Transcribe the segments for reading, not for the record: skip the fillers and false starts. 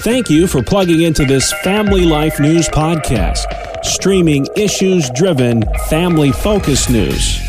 Thank you for plugging into this Family Life News podcast, streaming issues-driven, family-focused news.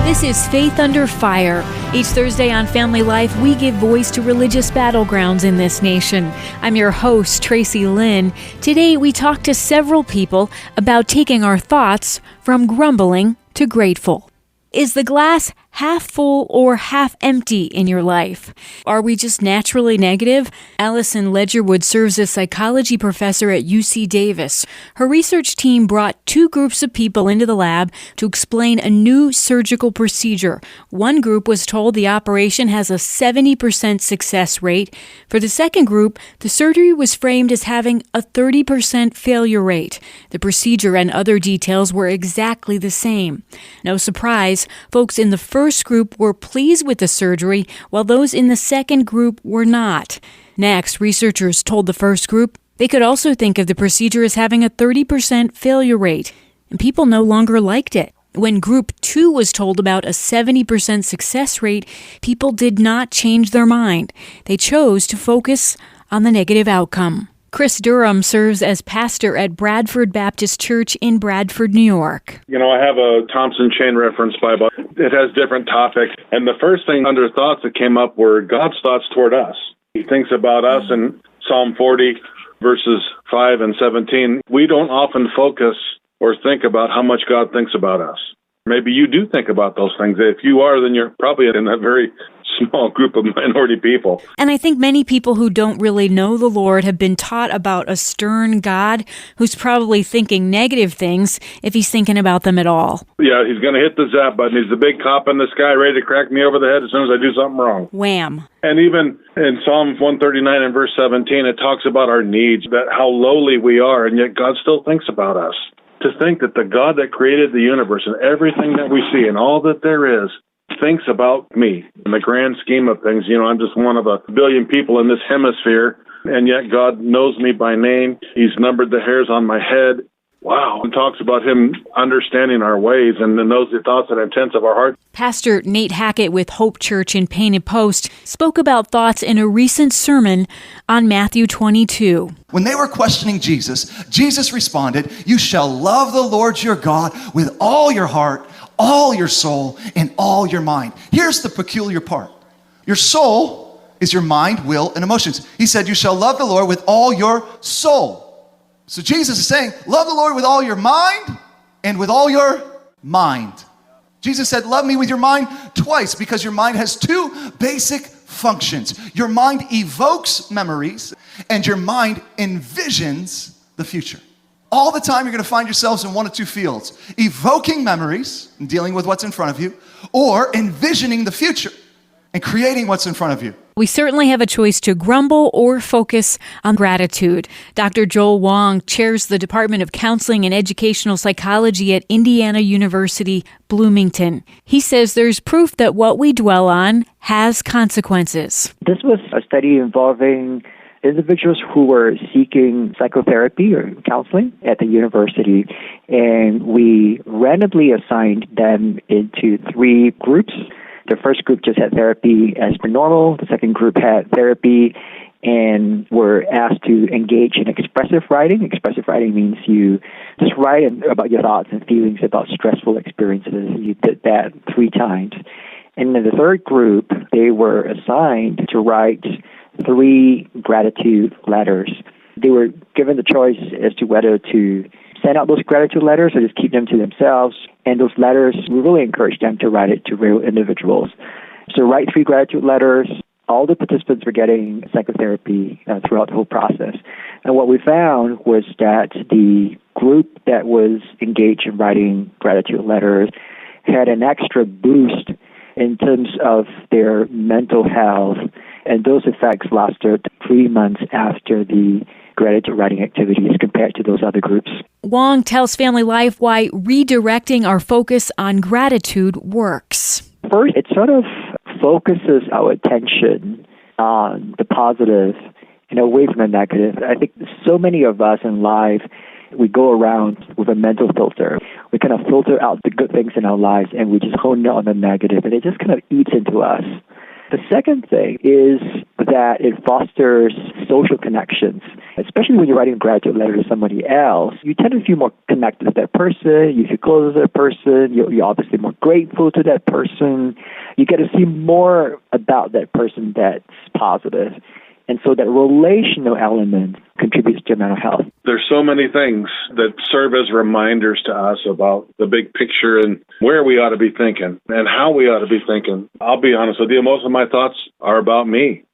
This is Faith Under Fire. Each Thursday on Family Life, we give voice to religious battlegrounds in this nation. I'm your host, Tracy Lynn. Today, we talk to several people about taking our thoughts from grumbling to grateful. Is the glass half full or half empty in your life? Are we just naturally negative? Allison Ledgerwood serves as psychology professor at UC Davis. Her research team brought two groups of people into the lab to explain a new surgical procedure. One group was told the operation has a 70% success rate. For the second group, the surgery was framed as having a 30% failure rate. The procedure and other details were exactly the same. No surprise, folks in the first group were pleased with the surgery, while those in the second group were not. Next, researchers told the first group they could also think of the procedure as having a 30% failure rate, and people no longer liked it. When Group 2 was told about a 70% success rate, people did not change their mind. They chose to focus on the negative outcome. Chris Durham serves as pastor at Bradford Baptist Church in Bradford, New York. I have a Thompson Chain Reference Bible. It has different topics. And the first thing under thoughts that came up were God's thoughts toward us. He thinks about us in Psalm 40, verses 5 and 17. We don't often focus or think about how much God thinks about us. Maybe you do think about those things. If you are, then you're probably in a very small group of minority people. And I think many people who don't really know the Lord have been taught about a stern God who's probably thinking negative things if he's thinking about them at all. Yeah, he's going to hit the zap button. He's the big cop in the sky ready to crack me over the head as soon as I do something wrong. Wham. And even in Psalm 139 and verse 17, it talks about our needs, that how lowly we are, and yet God still thinks about us. To think that the God that created the universe and everything that we see and all that there is thinks about me. In the grand scheme of things, I'm just one of a billion people in this hemisphere, and yet God knows me by name. He's numbered the hairs on my head. Wow. It talks about him understanding our ways and knows the thoughts and intents of our heart. Pastor Nate Hackett with Hope Church in Painted Post spoke about thoughts in a recent sermon on Matthew 22. When they were questioning Jesus, Jesus responded, "You shall love the Lord your God with all your heart, all your soul, and all your mind." Here's the peculiar part. Your soul is your mind, will, and emotions. He said, you shall love the Lord with all your soul. So Jesus is saying, love the Lord with all your mind and with all your mind. Jesus said, love me with your mind twice, because your mind has two basic functions. Your mind evokes memories, and your mind envisions the future. All the time you're going to find yourselves in one of two fields: evoking memories and dealing with what's in front of you, or envisioning the future and creating what's in front of you. We certainly have a choice to grumble or focus on gratitude. Dr. Joel Wong chairs the Department of Counseling and Educational Psychology at Indiana University, Bloomington. He says there's proof that what we dwell on has consequences. This was a study involving individuals who were seeking psychotherapy or counseling at the university, and we randomly assigned them into three groups. The first group just had therapy as per normal. The second group had therapy and were asked to engage in expressive writing. Expressive writing means you just write about your thoughts and feelings about stressful experiences. You did that 3 times. And in the third group, they were assigned to write 3 gratitude letters. They were given the choice as to whether to send out those gratitude letters or just keep them to themselves. And those letters, we really encourage them to write it to real individuals. So write 3 gratitude letters. All the participants were getting psychotherapy throughout the whole process. And what we found was that the group that was engaged in writing gratitude letters had an extra boost in terms of their mental health. And those effects lasted 3 months after the gratitude writing activities compared to those other groups. Wong tells Family Life why redirecting our focus on gratitude works. First, it sort of focuses our attention on the positive and away from the negative. I think so many of us in life We go around with a mental filter. We kind of filter out the good things in our lives, and we just hone in on the negative, and it just kind of eats into us. The second thing is that it fosters social connections, especially when you're writing a gratitude letter to somebody else. You tend to feel more connected to that person. You feel closer to that person. You're obviously more grateful to that person. You get to see more about that person that's positive. And so that relational element contributes to mental health. There's so many things that serve as reminders to us about the big picture and where we ought to be thinking and how we ought to be thinking. I'll be honest with you, most of my thoughts are about me.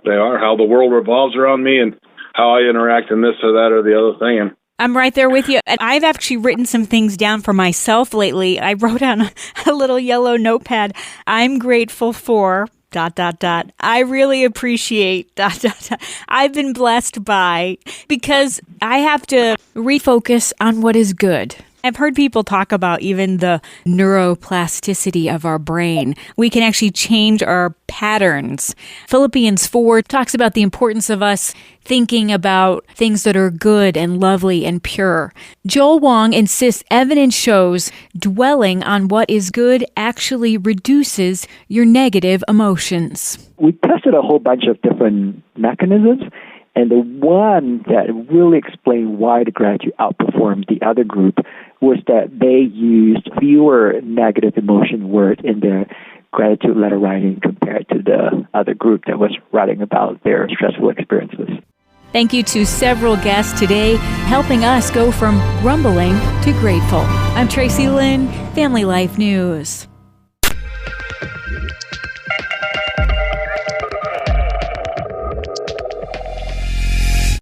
They are how the world revolves around me and how I interact in this or that or the other thing. And I'm right there with you. And I've actually written some things down for myself lately. I wrote on a little yellow notepad, I'm grateful for... ... I really appreciate ... I've been blessed by, because I have to refocus on what is good. I've heard people talk about even the neuroplasticity of our brain. We can actually change our patterns. Philippians 4 talks about the importance of us thinking about things that are good and lovely and pure. Joel Wong insists evidence shows dwelling on what is good actually reduces your negative emotions. We tested a whole bunch of different mechanisms, and the one that really explained why the gratitude outperformed the other group was that they used fewer negative emotion words in their gratitude letter writing compared to the other group that was writing about their stressful experiences. Thank you to several guests today, helping us go from grumbling to grateful. I'm Tracy Lynn, Family Life News.